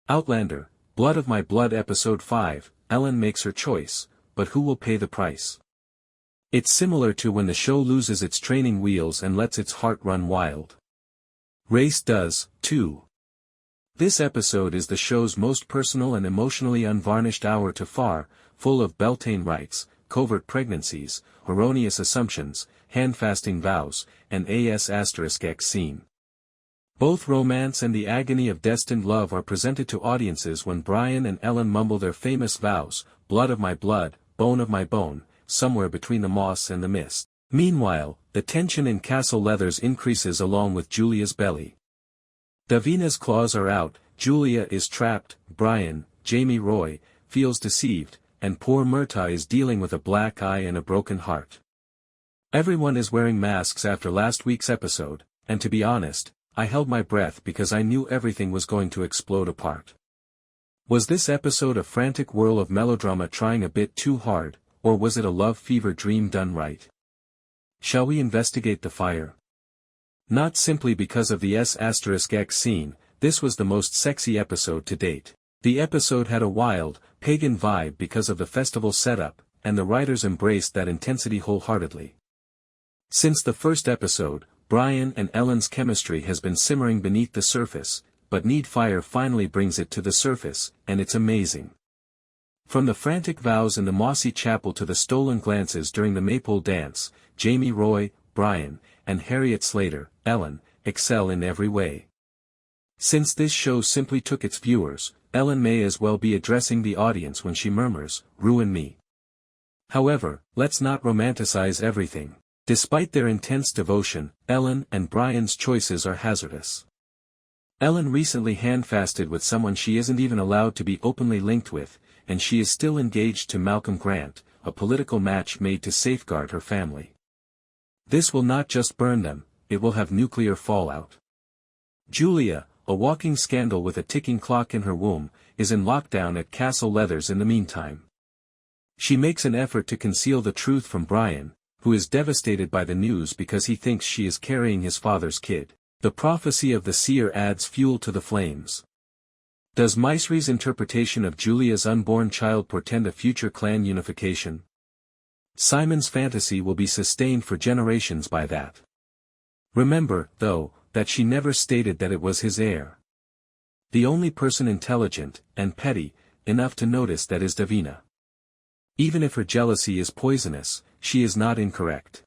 Outlander, Blood of My Blood Episode 5, Ellen makes her choice, but who will pay the price? It's similar to when the show loses its training wheels and lets its heart run wild. Race does, too. This episode is the show's most personal and emotionally unvarnished hour to far, full of Beltane rites, covert pregnancies, erroneous assumptions, handfasting vows, and **X scene. Both romance and the agony of destined love are presented to audiences when Brian and Ellen mumble their famous vows, blood of my blood, bone of my bone, somewhere between the moss and the mist. Meanwhile, the tension in Castle Leathers increases along with Julia's belly. Davina's claws are out, Julia is trapped, Brian, Jamie Roy, feels deceived, and poor Murtagh is dealing with a black eye and a broken heart. Everyone is wearing masks after last week's episode, and to be honest, I held my breath because I knew everything was going to explode apart. Was this episode a frantic whirl of melodrama trying a bit too hard, or was it a love fever dream done right? Shall we investigate the fire? Not simply because of the **X scene, this was the most sexy episode to date. The episode had a wild, pagan vibe because of the festival setup, and the writers embraced that intensity wholeheartedly. Since the first episode, Brian and Ellen's chemistry has been simmering beneath the surface, but Needfire finally brings it to the surface, and it's amazing. From the frantic vows in the mossy chapel to the stolen glances during the maypole dance, Jamie Roy, Brian, and Harriet Slater, Ellen, excel in every way. Since this show simply took its viewers, Ellen may as well be addressing the audience when she murmurs, "Ruin me." However, let's not romanticize everything. Despite their intense devotion, Ellen and Brian's choices are hazardous. Ellen recently handfasted with someone she isn't even allowed to be openly linked with, and she is still engaged to Malcolm Grant, a political match made to safeguard her family. This will not just burn them, it will have nuclear fallout. Julia, a walking scandal with a ticking clock in her womb, is in lockdown at Castle Leathers in the meantime. She makes an effort to conceal the truth from Brian, who is devastated by the news because he thinks she is carrying his father's kid. The prophecy of the seer adds fuel to the flames. Does Maisry's interpretation of Julia's unborn child portend a future clan unification? Simon's fantasy will be sustained for generations by that. Remember, though, that she never stated that it was his heir. The only person intelligent, and petty, enough to notice that is Davina. Even if her jealousy is poisonous, she is not incorrect.